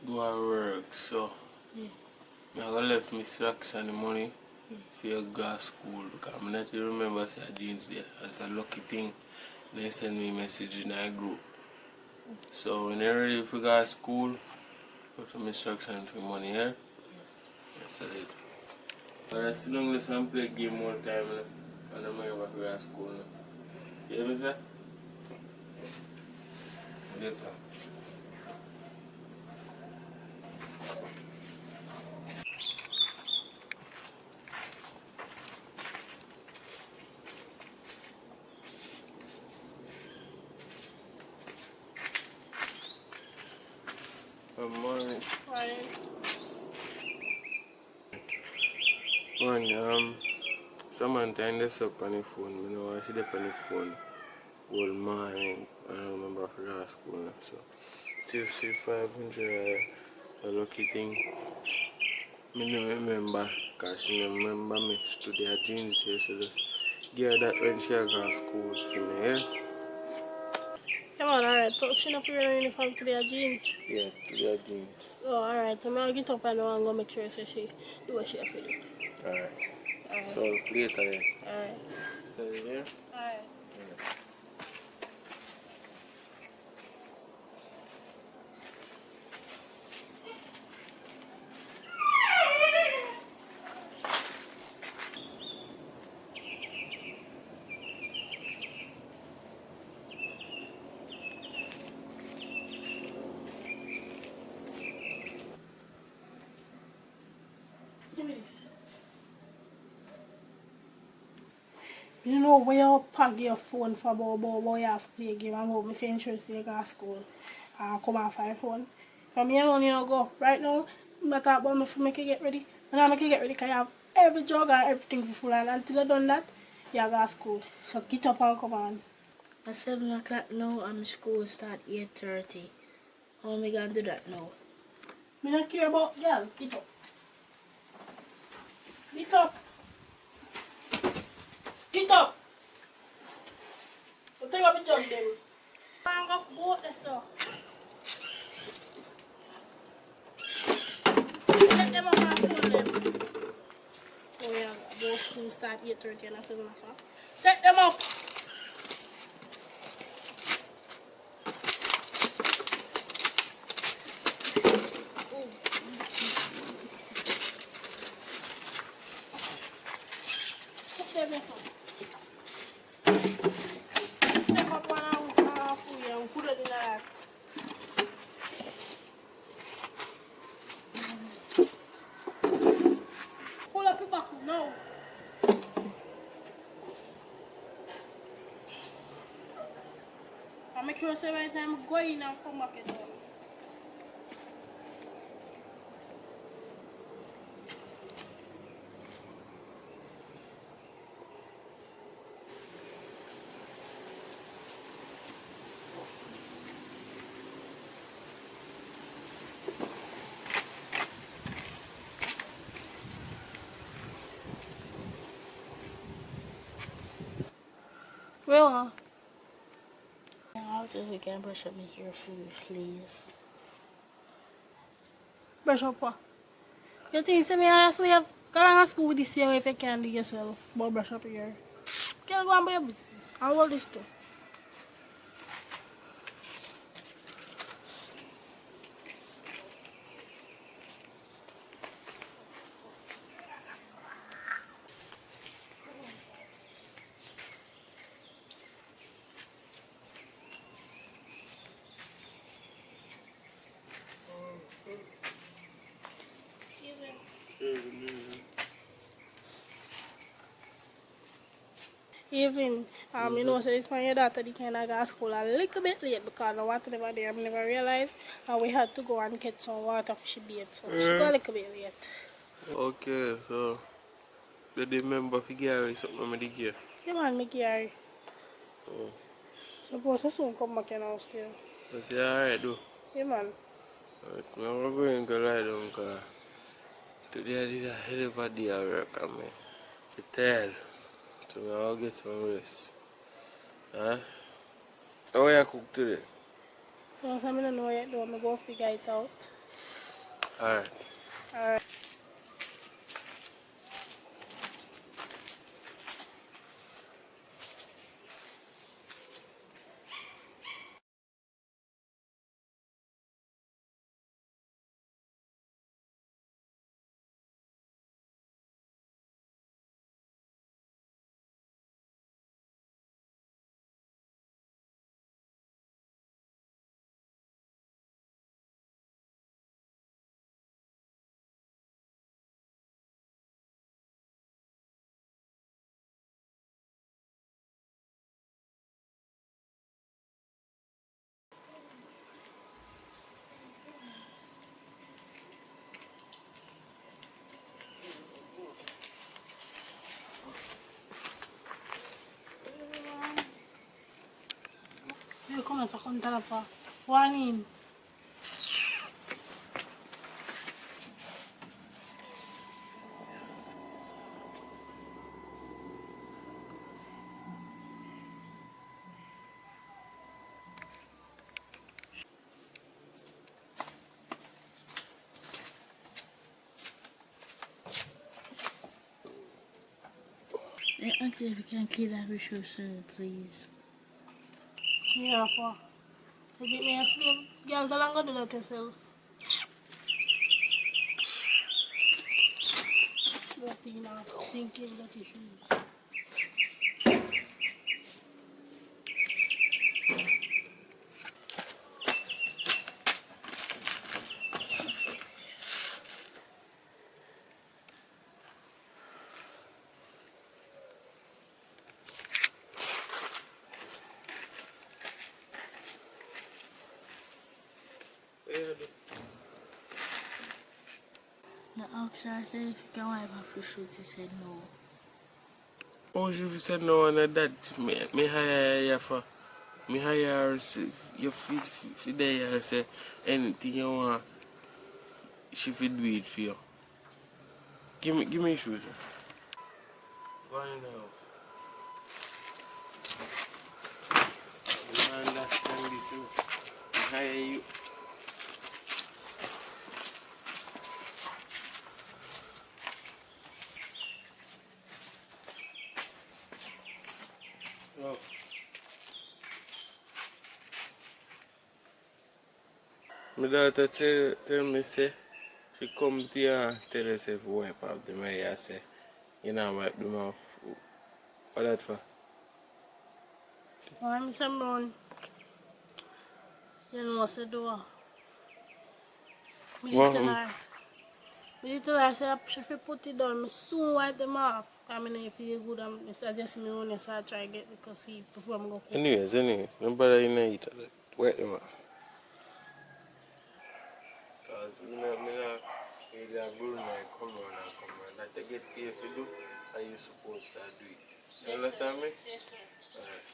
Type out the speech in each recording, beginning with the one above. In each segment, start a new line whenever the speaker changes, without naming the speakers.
go to work, so I go left my slacks and the money for your go to school because I'm not even remember say jeans there. As a lucky thing, they send me a message in our group. So when you're ready for go to school, put some instructions for money here. Yes. That's it. But I still don't listen and play game more time and I'm going to go to school now. You hear me, sir? Later. Good morning. Morning. Someone tied this up on the phone. You know, I see that on the phone all morning. I don't remember if I got school now. So, see 500 a lucky thing. I don't remember because she don't remember me. Study her jeans here, so just give her that when she got school for me, yeah?
Yeah, man, alright. So, she not wearing her uniform today, her jeans?
Yeah, today her jeans.
Oh, alright. So, I'll get up and I'm going to make sure so she do what she has to do.
Alright.
Alright.
So, later, yeah?
Alright.
So, you there?
Alright. Give me this. You know, when you pack your phone for about you have to play a game and hope if you're interested you go to school and come off your phone. From here on, you know, go. Right now, I'm going to talk about me for make you get ready. And I make you get ready because you have every jog and everything for full. And until you done that, you go to school. So get up and come on.
At 7 o'clock now, school start 8:30. How am I going to do that now?
I don't care about girl. Get up. Get up. Get up. We'll take up the jog then. I'm going to go out there, so. Let them up and phone them. Oh yeah, both school start 8:30 and 7 o'clock. Take them up. Put them up. Take up one and for you and put it in the rack. Pull up your back now. I make sure every time I go in and come back again. Well,
How do we can brush up my hair food, please?
brush up what? You think say me honestly have gone to school with this year if you can do yourself, but brush up your hair. Can go and buy your business. How old is this? Even, you know, so this my daughter, they kind of got to school a little bit late because the water never there. I never realized, and we had to go and get some water for she bathe, so she got a little bit late.
Okay, so did you remember if you get something with the gear?
Yeah, man, make Gary.
Oh.
Suppose I soon come back in house still.
That's alright though.
Yeah, man.
Alright, now we're going to lie down because today I did a hell of a day at work and I'm tired. So I'll get some rest. Huh? How you cook today?
No, I don't know yet, though. I'm going to figure it out.
Alright.
Alright. Io come sto contando qua? One.
Hey, Auntie, if you can clean that issue soon, please.
Yeah, for. You beat me a slave. Girl, go and go do that yourself. Dirty now. Thinking dirty shoes.
The officer said if you can wipe off your shoes, he said no.
Oh, she said no on that. Me hire you for. Me hire your feet there. Say anything you want. She fit do it for you. Give me shoes. Go in the house. You understand this? Me hire you. Oh. My daughter tell me say she come to you and tell herself wipe off the eye. I say you know wipe them off. What that for?
Why am I saying brown? You know what's the door? Me did tell her. Me did tell her, I said, she fit put it down. Me soon wipe them off. I mean, if you good, I suggest me when you start try get because see before I go cook.
Anyways, nobody in the eat that. Wipe them off. Because me not really a grown man come on. That you get paid to do, how you supposed to do it. You understand me?
Yes, sir.
Alright.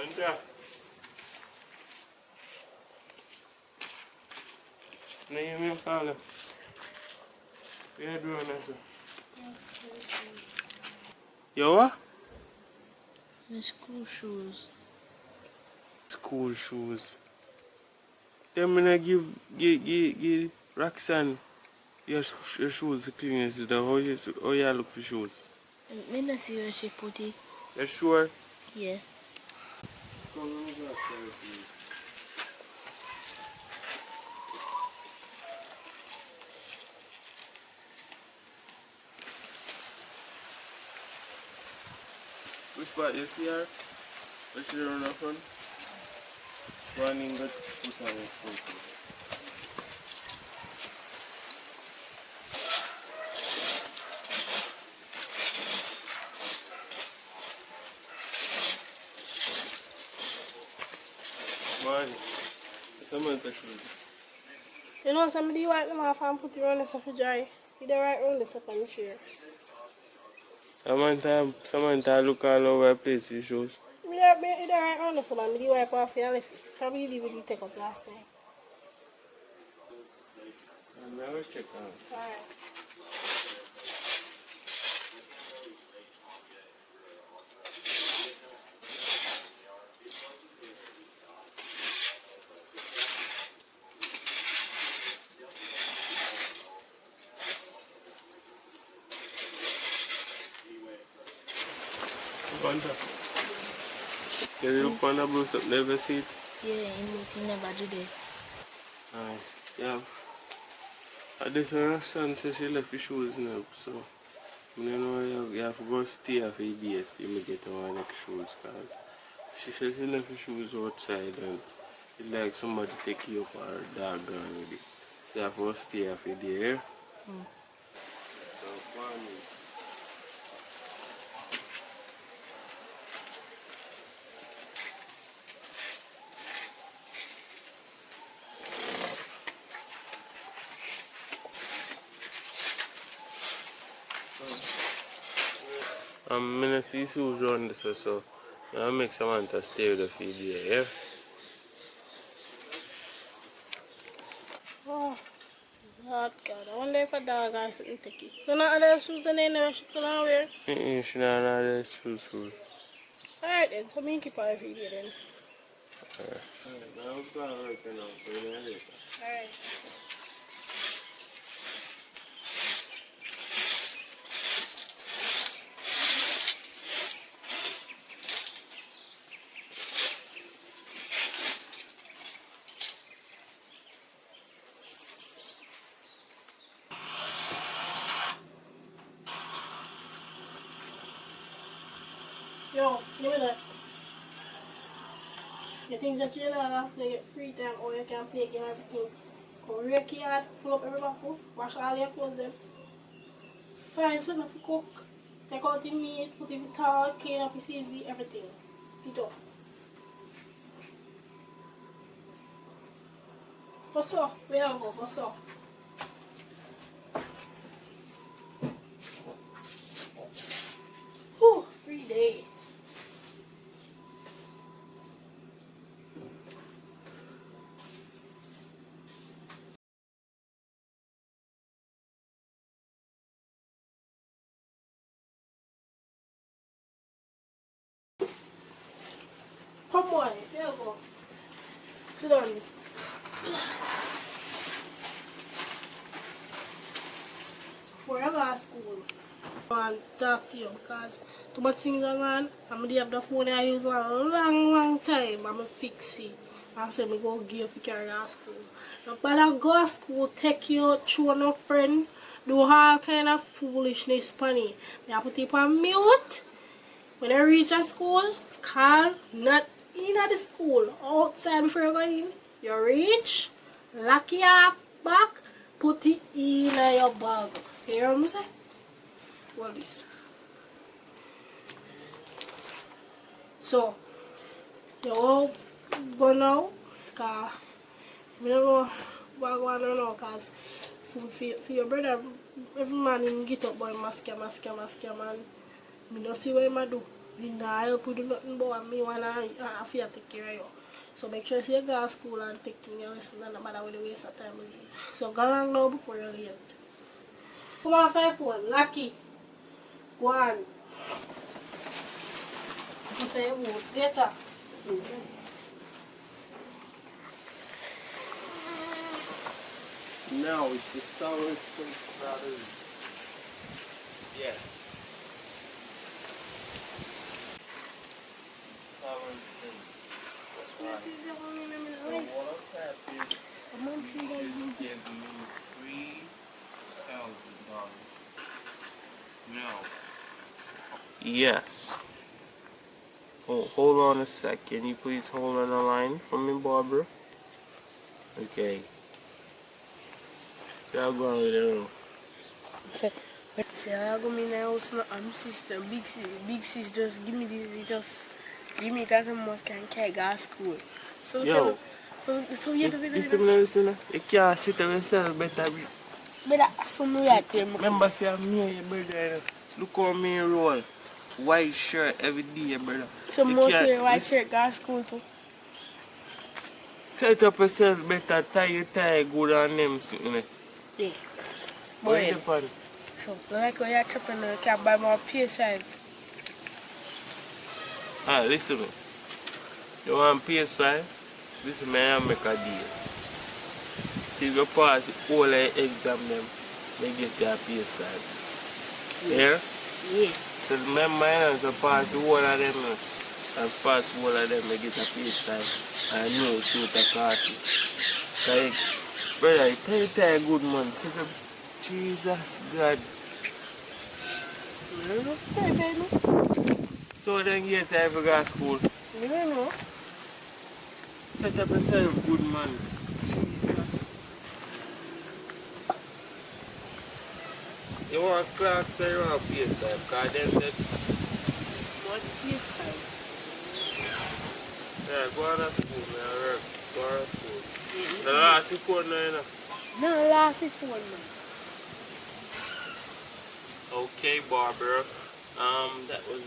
Enter. No, you mean father? What are you doing now? Yo, what?
My school shoes.
School shoes. Then when I give Roxanne your shoes to clean yesterday, how you look for shoes?
I don't see where she put it.
You sure?
Yeah.
Come on, go outside, please. Which part you see her? Where she run off on? One in got put on his foot. Man, Samantha shoes.
You know, somebody wipe them off and put it on the stuff to dry. You don't right around the stuff on the chair.
Samantha look all over the place, his shoes.
You don't right around the stuff and you wipe off your left. Probably leave it take up last time.
I'm never check out.
Alright.
Can you look on the blue up, never see it?
Yeah, in the body there.
Nice. Yeah. I did her son says she left her shoes now, so you know you have to go stay for a date till you get one next shoes, cause she said she left her shoes outside and it's like somebody take you up or dog gone with it. So you have to go stay for a day. So one I'm gonna see shoes around this, so I'll make Samantha stay with the feed here, yeah?
Oh, God, God. I wonder if a dog has something to take it. You know other shoes and they never should come out wear?
She not know the shoes.
Alright then, so me keep her video then.
Alright. Now I'm going to work now, so you're later.
Alright. Yo, give me that. You think that you're not last to get free time or you can play game everything? Go rake your yard, full up every bottle, wash all your clothes them. Find something to cook. Take out the meat, put it in the towel, clean up it's easy, everything. It up. What's up? Where you go? What's up? Whew, free day. Come on, there you go. Sit down. Before I go to school, I want to talk to you because too much things are going. I'm going to have the phone I use for a long time. I'm going to fix it. I said I go give you KIERA'S school. Now, but I go to school, take you out, show no friend, do all kind of foolishness funny. I put it on mute. When I reach a school, call, not in at the school, outside before you go in. You reach, lock your back, put it in your bag. You hear what I'm saying? What is? So, you all go now, because I don't know what going on now, because for your brother, every man in get up boy, mask and I don't see what he do. Linda, I hope you do nothing but me when I fear take care of you. So make sure you go to school and take your lesson and no matter what the waste of time it is. So go along now before you're late. Come on, 5-1. Lucky. Go on. Put your vote. Later.
Now it's the sour strawberry. Yeah. Sour steak. That's right.
This is your only memory
So
life.
what I've had is
A month
you
in the
should give me $3,000. Now. Yes. Oh, hold on a sec. Can you please hold on the line for me, Barbara? Okay. Y'all go with it.
Say I go in the house now. I'm sister, big sis just give me this. Just give me that much can carry gas school. So
Yo.
so you have to
Listen. You can't sit there and sell better.
but that's some right there.
Remember, say I'm here, your brother. Look how me roll. White shirt every day, brother.
Some
You
more
can't
wear white shirt gas school too.
set up yourself better, tie your tie good on them, you know.
Yeah.
Where
Boy.
the pan?
So like when you're chopping the can buy more PS5.
Ah, listen me. You want PS5? Listen me, I make a deal. See if you pass all the exam them, they get their PS5. Yeah?
Yeah.
So remember, I to pass all of them, and pass all of them, they get a PS5. I know shoot a party. Like, brother, tell you tell good man, say the Jesus God. So then get time for go to school.
You don't know.
Set up yourself good man. Jesus. You want clocks or you want PS5? Because them that
What PS5?
yeah, go on to school, man. Work. Go on to school. The last report now, you know.
No, last is one man.
Okay, Barbara. That was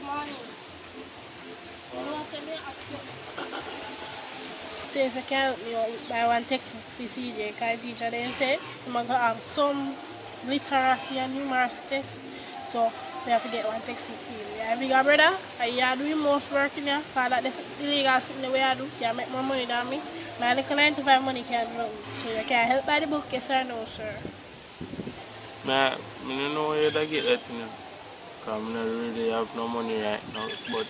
Morning. You know, send me action. Say if you can help me out buy one textbook for CJ, because teacher then say I'm going to have some literacy and numeracy tests. So we have to get one textbook for you. Yeah, bigger brother, you are doing most work in here, because that's illegal something the way I do. You make more money than me. My little 95 money can't do nothing. So you can help by the book, yes or no, sir?
nah, I don't know where to get that, you know. Because I don't really have no money right now. But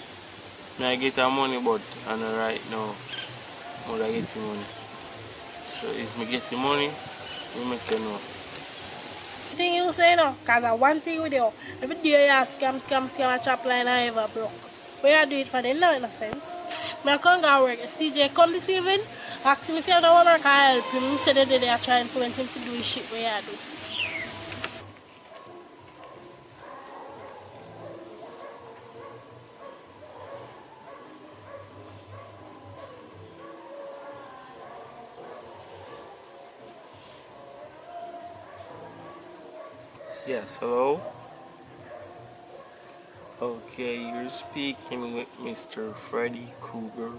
I get the money, but I know right now, I get the money. So if I get the money, we make it know.
Thing you say no, cause I one thing with you. Every day you scam a chop line I ever broke. But you do it for them, no sense. I can't go work. If CJ come this evening, ask him if you don't want to work, I help him. He said that they are trying to influence him to do his shit where you do.
Yes, hello? Okay, you're speaking with Mr. Freddy Krueger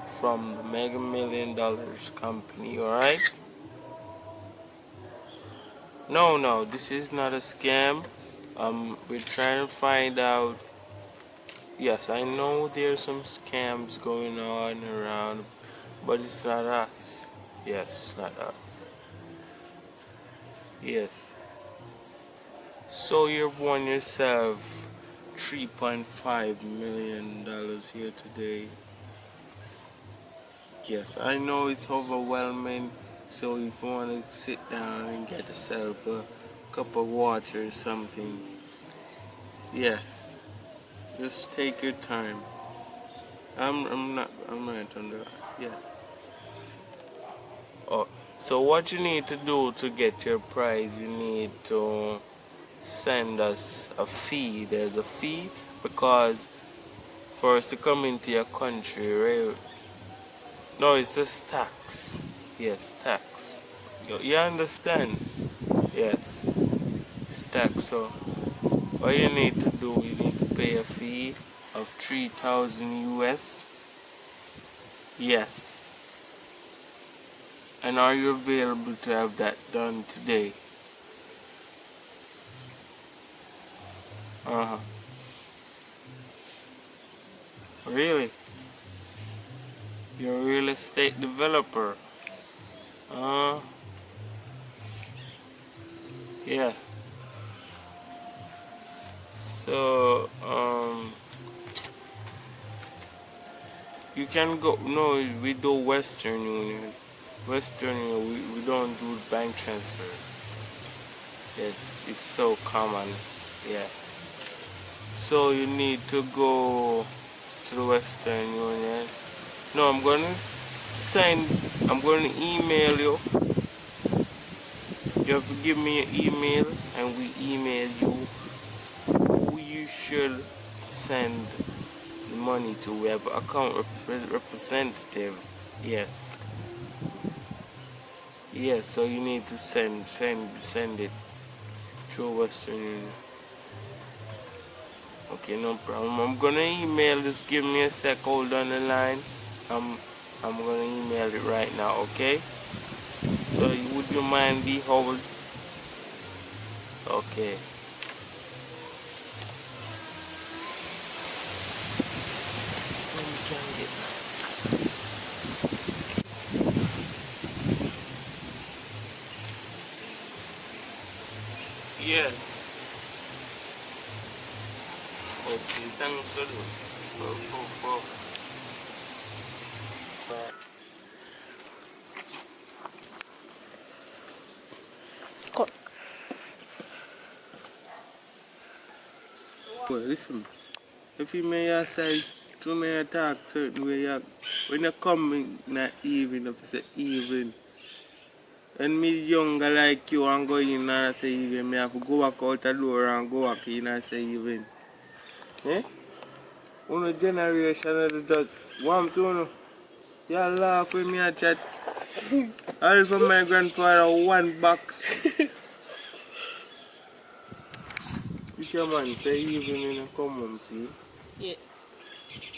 from the Mega Million Dollars Company, alright? No, this is not a scam. We're trying to find out. Yes, I know there's some scams going on around, but it's not us. Yes, it's not us. Yes. So you've won yourself $3.5 million here today. Yes, I know it's overwhelming. So if you want to sit down and get yourself a cup of water or something, yes, just take your time. I'm right under. Yes. Oh, so what you need to do to get your prize, you need to send us a fee. There's a fee because for us to come into your country, right? No, it's just tax. Yes, tax. You understand? Yes, it's tax. So what you need to do, you need to pay a fee of 3,000 US. Yes. And are you available to have that done today? Uh-huh. Really? You're a real estate developer? Yeah. So, you can go, no, we do Western Union. Western Union, we don't do bank transfer. Yes, it's so common. Yeah. So you need to go to the Western Union. No, I'm going to email you. You have to give me an email and we email you who you should send the money to. We have an account representative. Yes. Yes, so you need to send it through Western Union. Okay, no problem. I'm gonna email. Just give me a sec. Hold on the line. I'm gonna email it right now. Okay. So would you mind be hold? Okay. Let me try and get. Yes. Okay. Thanks for
Cut.
Well, listen. If you may your size, you may talk certain way. When you come in the evening, if you say evening, when me younger like you and go in and say evening, me have to go back out the door and go back in and say evening. Eh? One generation of just one to know. You laugh with me and chat. I from my grandfather one box. You come on, say evening and come home, see?
Yeah.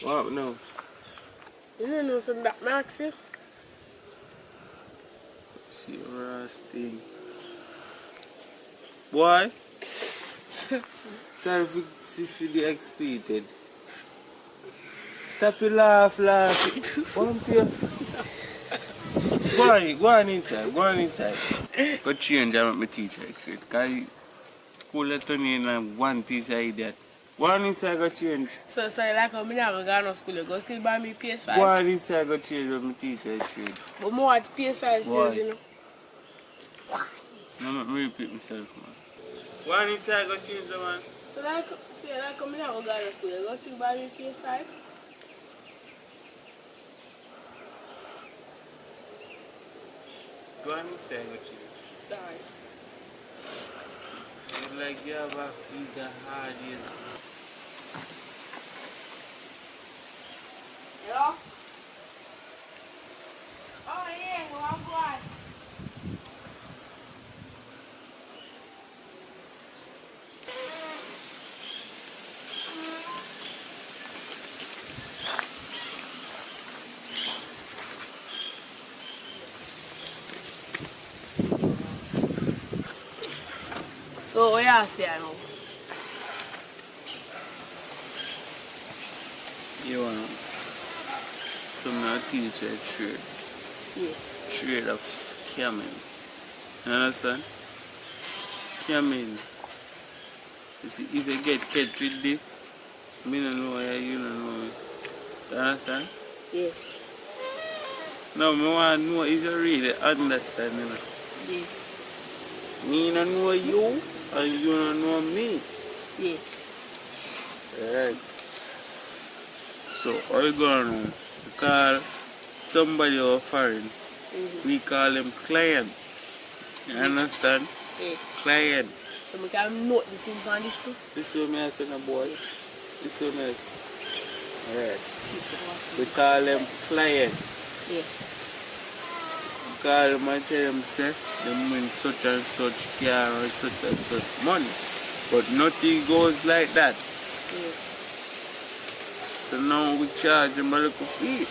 What now?
You don't know some that Maxi?
See your ass thing. Boy? Sorry if you the expected. Stop your laugh. One to you. Go on inside. Go change and make me teach you. Because school let me in one piece of idiot. Go on inside, go change.
So like I'm never going to school, you go still buy me PS5?
Go on inside, go change and me teach you trade.
But more at PS5 sales, you know.
No, let me repeat myself, man. Go on inside, go change, man.
So like I'm never going to school, you go still buy me PS5?
Go on inside, go change.
Alright.
You like you have a piece of hard years.
Hello? Oh yeah, well I'm glad. So what you say now?
You want some not teach a trade.
Yeah.
Trade of scamming. You understand? Scamming. You see, if you get catch with this, me don't know why you don't know it. You understand?
Yeah.
No, I want to know if you really understand, you know.
Yeah.
Me don't know you, and you don't know me.
Yeah.
Alright. So, all you going on? We call somebody or foreign. We call them client. You understand?
Yeah.
Client.
So we can note this in on this too.
This is what I say, no boy. This is what I say. Alright. We call them client.
Yeah.
Call them and tell them, say, them win such and such car or such and such money. But nothing goes like that.
Yeah.
So now we charge them a little fee.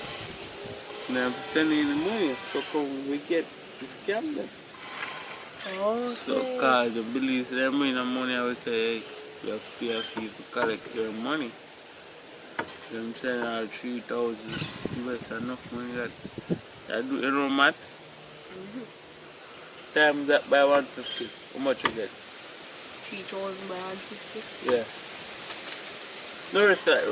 Now if send in the money, so come we get to scam them.
Okay.
So call the police, them win the money, I will say, hey, you have to pay a fee to collect your money. Them send out 3,000 US, enough money that I do, you know, maths. Times that by 150. How much you get?
3,000 by 150.
Yeah. No rest that.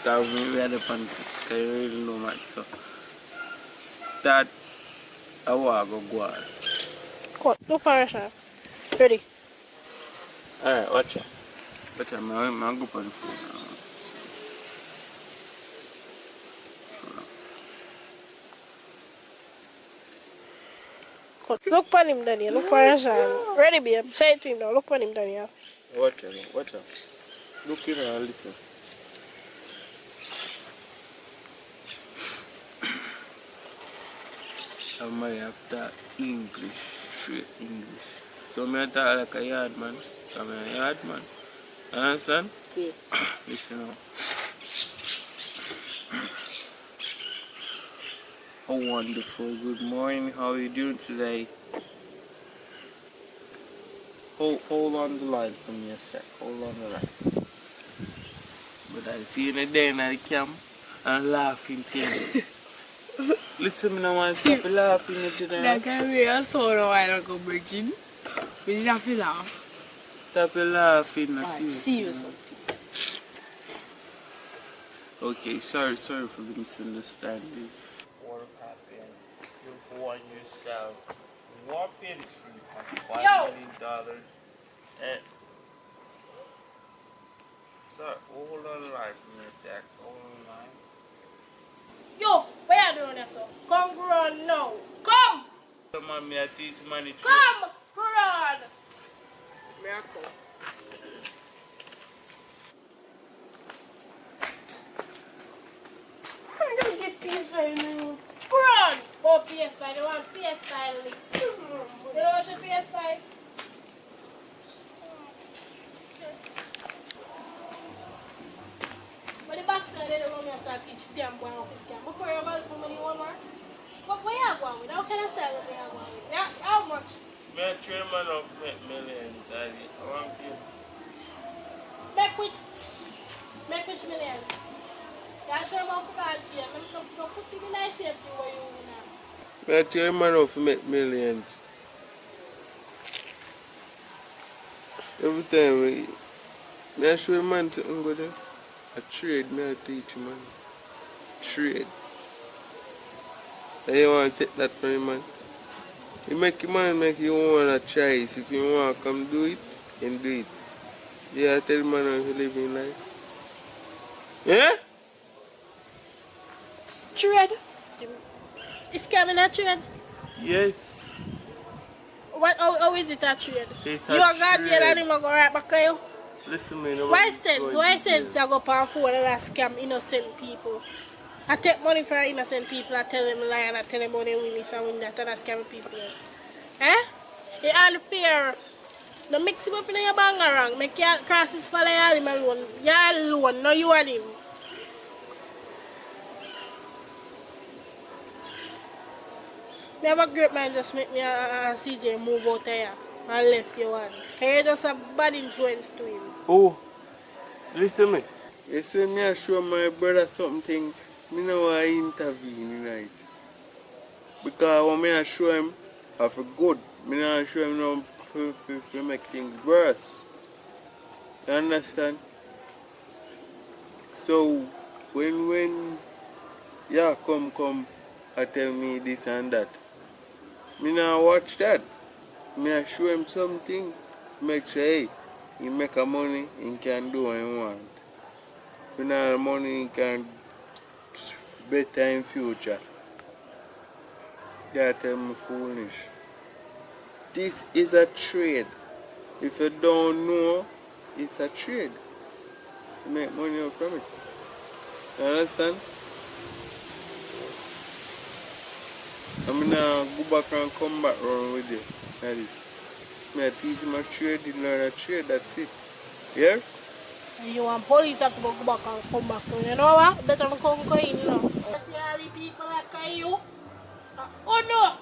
Because we had the pants. Because you really know maths. So that I want to go on.
Cut. Look for us. Ready?
Alright, watch it. Watch it. I'm going to go on the phone now.
Cut. Look for him, Daniel. Look for us. Ready, babe? Say it to him now. Look for him, Daniel.
Watch it. Watch it. Look in and listen. I might have that English, straight English. So I talk like a yard man. I'm a yard man. Understand?
Yeah.
Listen now. Oh, wonderful. Good morning. How are you doing today? Hold on the line for me a sec. Hold on the line. But I see you in the day in the camp and laughing thing. Listen, I don't want to stop laughing today.
That can be a sort of while ago, Virgin. We didn't have to laugh.
Stop laughing. I
Alright, see you something.
Okay, sorry for the misunderstanding. What happened? You won yourself whopping $1 million. And sir, hold on the line for me a sec. Hold on the line.
Yo, what are you doing there, sir? Come, run now. Come!
Come on, me I teach money.
Come! Run!
Miracle.
I'm gonna get PS5 now. Run! Oh, PS5. You want PS5? You know what's your PS5? But the box there, they don't want me to teach them boy how to scam. Before you go for money one more. But where you going with? How kind of style are you going with? Yeah, how much?
Me a train man of millions. I want you.
Make which million? Yeah, sure about forgot here. I'm put you in nice safety where you now.
Me a train man of millions. Every time me a show man to go there. A trade, me a teach man. Trade. And you want to take that from him, man? You make your man make you want a choice. If you want to come do it, then do it. Yeah, tell man how you live in life. Yeah?
Trade? Is scamming a trade?
Yes.
How is it a trade?
It's
You
a
are got here and
trade.
him go right back to you?
Listen, man.
Why sense I go on phone and I scam innocent people? I take money from innocent people, I tell them lie and I tell them money win this and win that and I scam people. Eh? It's unfair. No mix him up in your bang around. Make your crosses follow him alone. You alone, no you and him. Never great man just make me and CJ move out here and left you one. You're just a bad influence to him.
Oh, listen to me. Yes, when me I show my brother something, me know I intervene, right? Because when me I show him, I feel good. Me not show him no to make things worse. You understand? So when yeah come I tell me this and that. Me now watch that. Me I show him something. Make sure hey, he make a money, he can do what he want. If he not have money, he can better in future. That tell me foolish. This is a trade. If you don't know, it's a trade. You make money out from it. You understand? I mean, go back and come back around with you. That is. I teach him a trade, he learn a trade, that's it. Yeah?
And you want police have to go back and come back. You know what? Better come in, you know. See all the people like you? Oh no!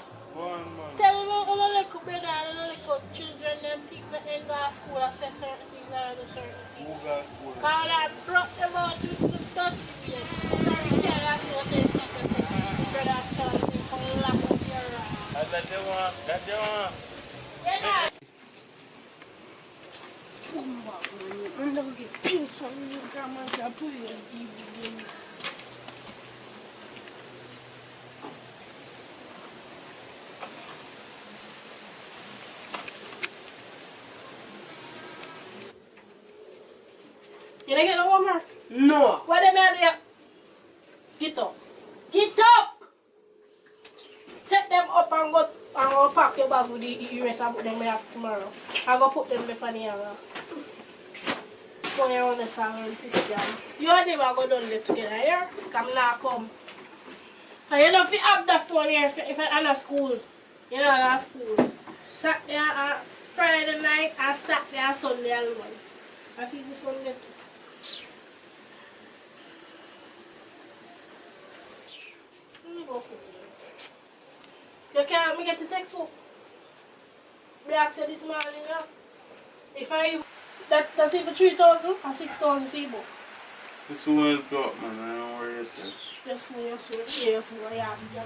Tell me all the little brother and the little children, them things that they go to school and say certain things and do certain things. Who go to school? Because I brought them out with the dirty ways. Sorry, KIERA'S what they teach us. The brothers tell me for lack of your
That they want, that they want.
yeah. I'm going to get pins on you, grandma. I'll put you on DVD. You didn't get no homework?
No.
What am I there? Get up. Get up! Set them up and go pack your bag with the erase and put them there tomorrow. I go put them in the hanger. When you on the song and fish jam. You and them are going down there together here. Come now, come. And you know if you have the phone here if you're at school. You know at school. Saturday and Friday night and Saturday and Sunday alone. I think it's Sunday too. You can't help me get the text book. I asked you this morning now. If I that's even 3,000 or 6,000 for your book.
This will help you out, man. I don't worry yourself.
Yes, I asked you.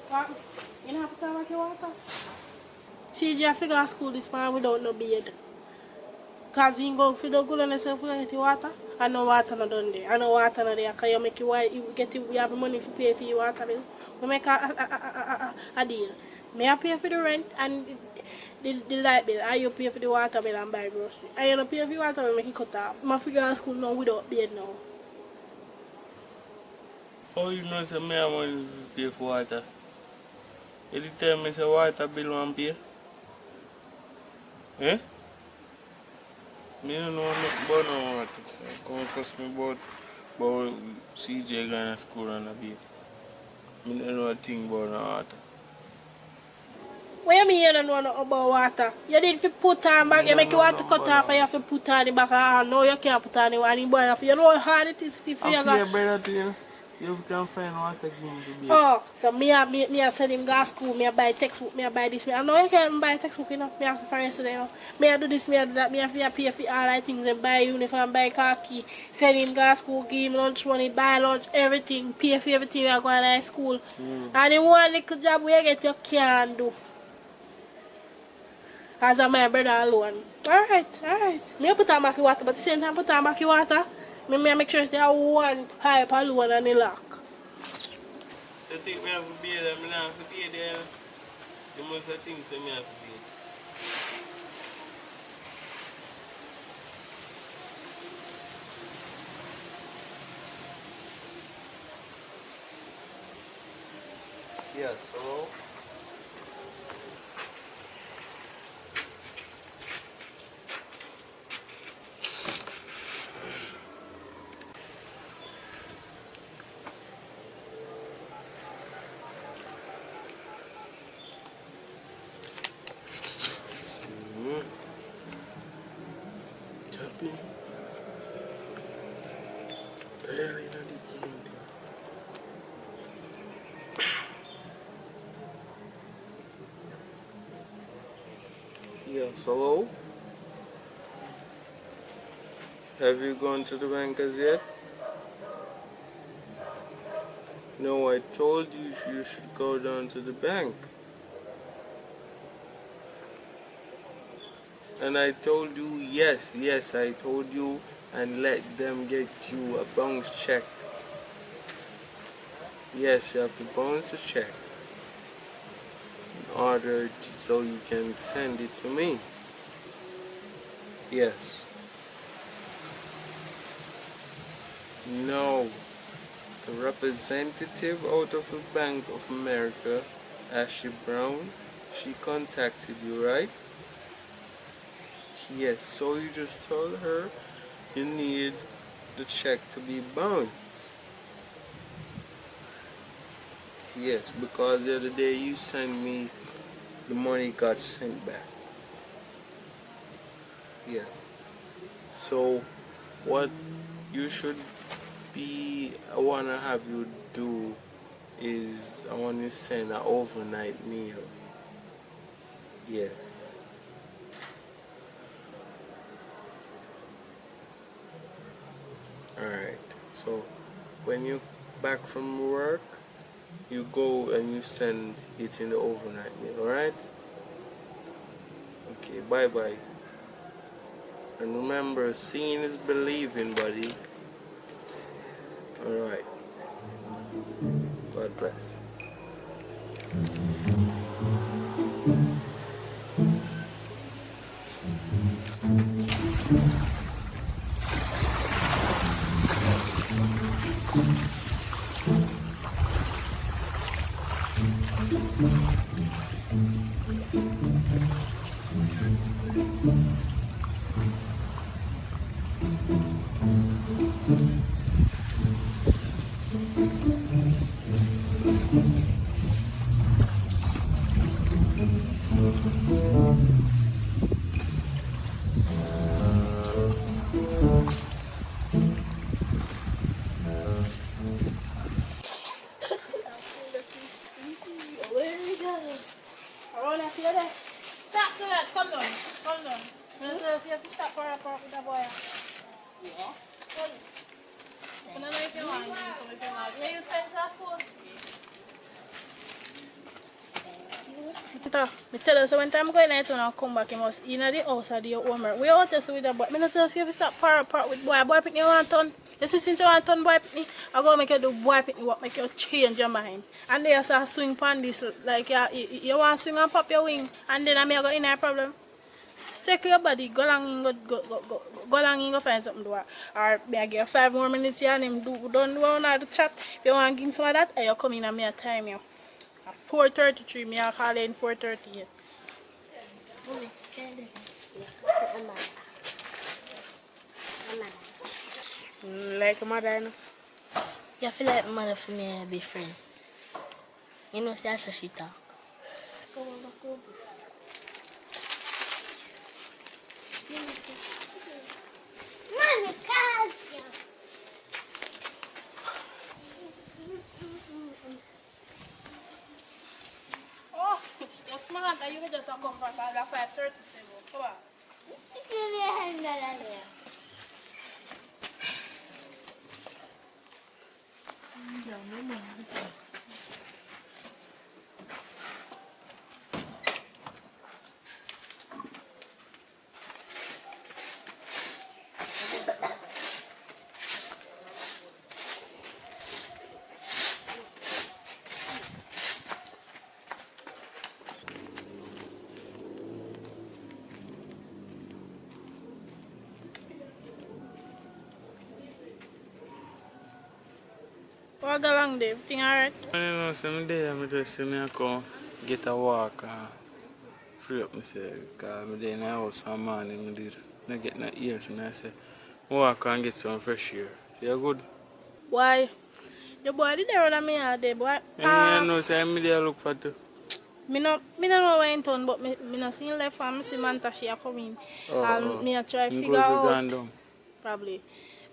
What? You don't have to talk about your water? See, you have to go to school this morning without no beard. Because you go for the good and yourself with your water. I know water not done there. I know water not there because you make you have money to pay for your water bill. We make a deal. May I pay for the rent and the light bill. And you pay for the water bill and buy groceries. And you don't pay for the water bill, make it cut off. I have to go to school now without beard now.
How you know say me have money to pay for water? You did tell me say water bill won't pay? Eh? Me don't know nothing about no water. Come trust me about CJ going to school and a bit. Me don't know a thing about no water.
What you mean you don't know nothing about water? You need to put on back, you make your water cut off and you have to put on the back and no you can't put on the one in boy. You know how hard it is for you
I'm here better to you. You can find water game to be.
Oh, so me send him go to school, me buy textbook, me buy this, I know you can't buy textbook, you know. Me have to find yesterday, you know. Me do this, me do that, me have to pay for all that things and buy uniform, buy khaki, send him go to school, give him lunch money, buy lunch, everything, pay for everything you go to school. And the one little job we get you can't do. As a my brother alone. Alright. Me put on back the water, but at the same time put on back the water. Me make sure there one pipe alone and the lock.
You think me have to be there? Me not have to be there. You must have things that me have to be. Yes, hello? Yes, hello? Have you gone to the bank as yet? No, I told you you should go down to the bank. And I told you, yes, I told you, and let them get you a bounce check. Yes, you have to bounce the check in order so you can send it to me. Yes. No. The representative out of the Bank of America, Ashley Brown, she contacted you, right? Yes, so you just told her you need the check to be bounced. Yes, because the other day you sent me, the money got sent back. Yes. So what you should be, I want to have you do is I want you to send an overnight meal. Yes. Alright. So when you back from work, you go and you send it in the overnight meal, alright? Okay, bye-bye. And remember, seeing is believing, buddy. Alright. God bless.
Stop to that, come down. You have to stop for a park with the boy.
Yeah.
I don't know if you want to, so if you want. Where you spend at school? Me tell you, so when time going out and come back, you must in the house or do your homework. We out there with the boy. Me not tell you if you stop part with boy. Boy pick you want turn. You see since you want turn boy pick me, I go make you do boy pick me what make you change your mind. And then you start swing pan this like you want to swing and pop your wing, and then I may go in a problem. Circle your body, go along and go along and go find something to do. Or may I give you 5 more minutes here and him don't do one of the chat. If you want to give some of that, you come in and me time you. At 4:33, me I call in 4:38. Like a mother, you know?
You feel like mother for me be friend. You know, see how she talk.
Go over.
Mommy, God.
Oh, you're smart. You will just come back at 5:37. Come on. What go along there? Everything alright?
You know, some day I just see me come get a walk and free up myself. Because I'm there in the house for a morning, I did not get no ears. And I say, walk and get some fresh air. So you're good?
Why? Your boy did there on me all day, boy.
And you know, so I'm there look for too.
Me no know where in town, but me no see him left and me see Mantasha come in. And me a try figure out. Probably.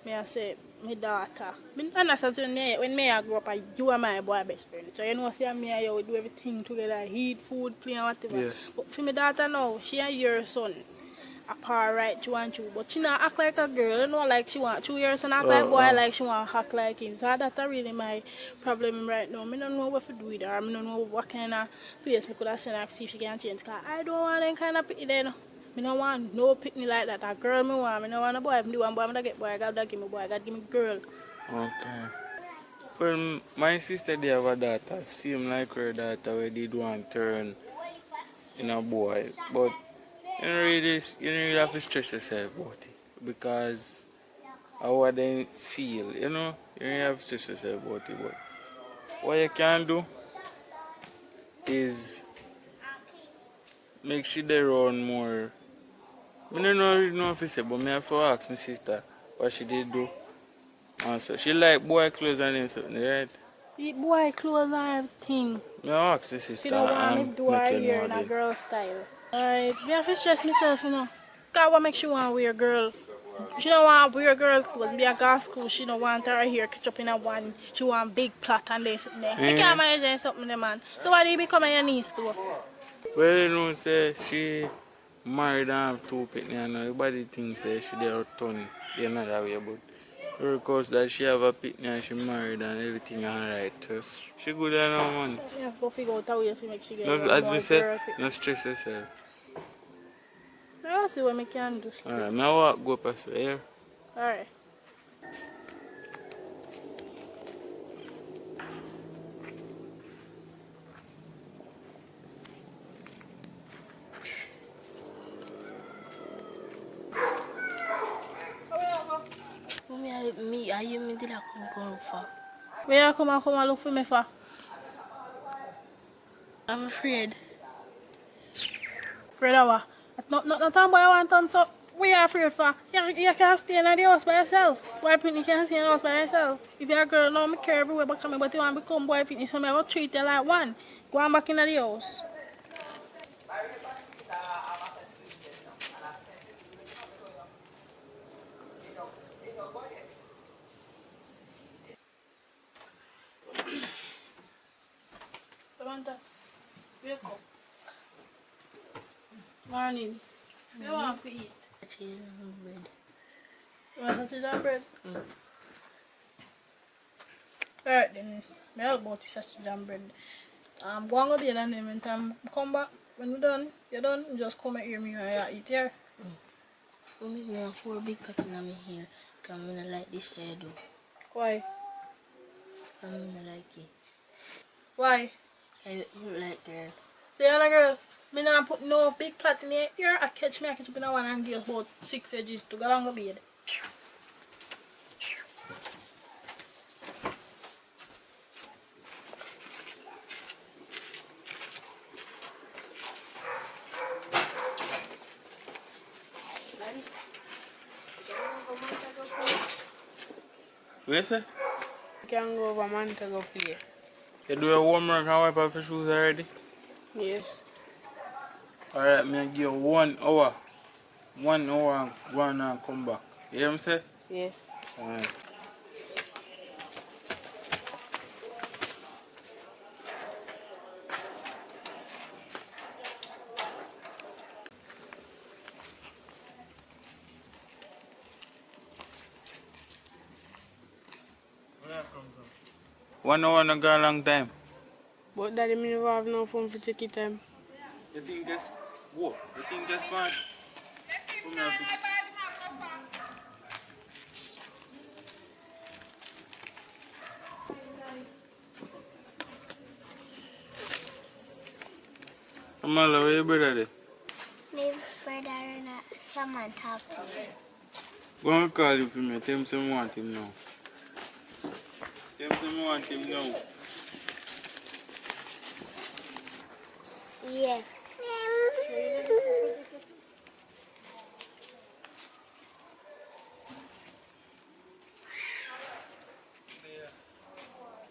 Me I say, my daughter. I understand when me I grow up, you are my boy best friend. So you know, see me and you, we do everything together, eat, food, play and whatever.
Yeah.
But for my daughter now, she and your son apart right, she want you. But she not act like a girl, you know, like she want 2 years and not like boy, like she want to act like him. So that's really my problem right now. I don't know what to do with her. I don't know what kind of place I could have sent her to see if she can change. Because I don't want them kind of pity there. I don't want no picnic like that. A girl me want. I don't want a boy. If I do one boy, I get boy. I got to give me boy. I got to give me girl.
Okay. Well, my sister they have a daughter. Same like her daughter where did one turn in a boy. But you don't really have to stress yourself about it. Because how what they feel, you know? You don't really have to stress yourself about it. But what you can do is make sure they run more. I don't really know if you say, but I have to ask my sister what she did do. And so she like boy clothes and something, right?
Boy clothes and everything.
I ask my sister
She don't want me
and
do her
make you
hair
know
in a
again.
girl style. Alright, me have to stress myself, you know. Cause what makes she want to wear girl? She don't want to wear girl clothes. Be a girl school. She don't want her hair catch up in a one. She want big plot and this something there. You can't manage that something there, man. So why do you become your niece to?
Well, you know, say she married and have 2 picnic and everybody thinks say she did her turn the another way, but because that she have a picnic and she married and everything alright. So she good enough, man.
You have to figure out a way to make she get
No,
one
as we
more
say,
girl.
no stress yourself.
I'll see what I can do still.
Alright, now walk go past here.
Alright.
Mommy, I you me did I come go for?
Where you come and look for me for?
I'm afraid.
Afraid of what? Not time boy want to so what you afraid for? You can't stay in the house by yourself. Boy picnic can't stay in the house by yourself. If you're a girl now, me care everywhere but come but you want to become boy picnic, so I will treat you like one. Go on back in the house. Samantha, wake up. Morning. What you want to eat?
Cheese and bread.
You want sausage and bread? Alright then, I'll go to sausage and bread. Go and go bed and then when time come back, when you're done, you just come and hear me and you eat here.
Mommy, me want 4 big packets in my hair. Because I don't like this hair though.
Why?
I don't like it.
Why?
I look like girl.
Say other girl, me not put no big plot in your ear. I catch up in a one and give about 6 edges to go along the bed.
What you say?
You can go over man to go play.
You do your homework and wipe off your shoes already?
Yes.
Alright, me give you 1 hour. 1 hour and go on and come back. You hear me say?
Yes.
Alright. Where you come from? 1 hour no go a long time.
But daddy, me never have no phone for take it time.
You think that's what? You think that's smart? Come here, Vicky. Amala, where your brother there?
My brother and someone talk to me.
Go and call him for me. Tell him some want him now. Tell him some want him now.
Yeah.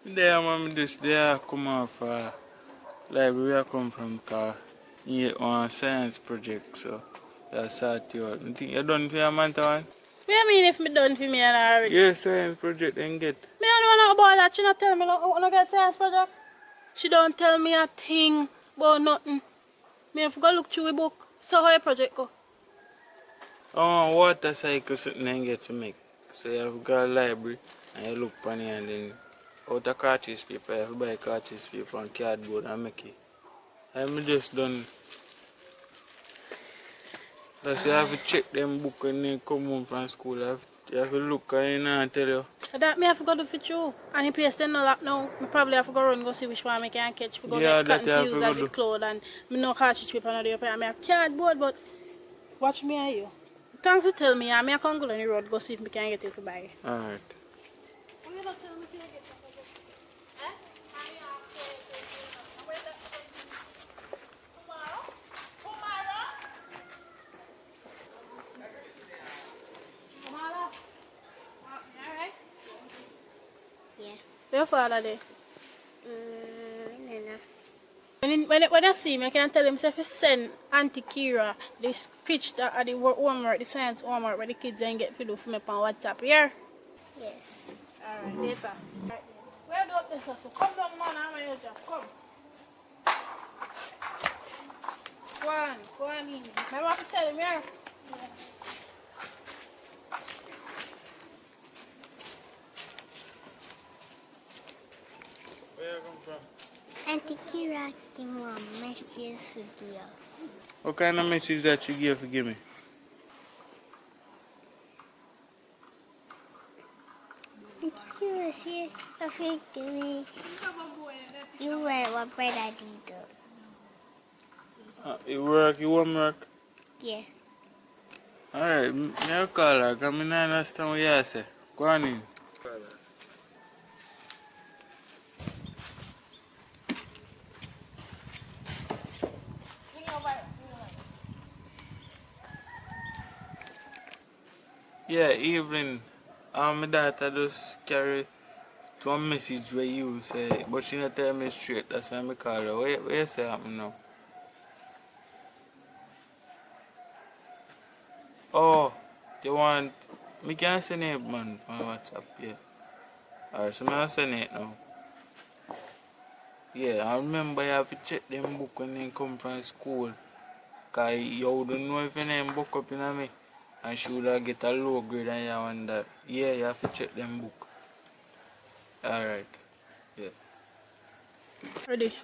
There, mom, this day come off library. I come from car. You on a science project, so that's start you out. You think you're done for your month one?
What do you mean if me done for me and already?
Yes, science project then get.
Me don't know about that. She not tell me no get science project. She don't tell me a thing about nothing. Me have to go look through a book. So how your project go?
Oh, water cycle something then get to make. So you have to go to the library and you look on it and then out of cartridge paper, you have to buy cartridge paper and cardboard and make it. And me just done. That's you have to check them book when they come home from school. You have to look and tell you.
That me have to go do for you. And the place they know that now. Me probably have to go run go see which one I can catch. For go
Yeah,
get
that
cotton
you have
fuse
to
as
go
it cloud and me no cartridge paper no there. I have cardboard but watch me and you. Thanks for tell me. I can go on the road go see if I can get it for buy.
Alright.
Yeah.
Where your father there?
No.
When I see him, I can tell him if you send Auntie Kiera this pitch that at the homework, the science homework where the kids then get to do for me on WhatsApp, yeah?
Yes.
Alright, later. Right. Where do you want to come down, man? I'm your job. Come. Go on in. I want to tell him, yeah?
Where you come from?
Auntie Kira gave me a message for you.
What kind of message that she gave to give me?
Auntie Kira said something to me. You were what brother did.
You work, you homework?
Yeah.
Alright, I'll call her because I don't understand what you say. Go on in. Yeah, evening. My daughter just carry to a message where you say, but she not tell me straight. That's why I call her. What you say happen now? Oh, you want... Me can send it, man, on WhatsApp, yeah. Alright, so I'll send it now. Yeah, I remember you have to check them book when they come from school. Because you don't know if your name book up in me. And she would have get a low grade and you want that. Yeah, you have to check them book. Alright. Yeah.
Ready.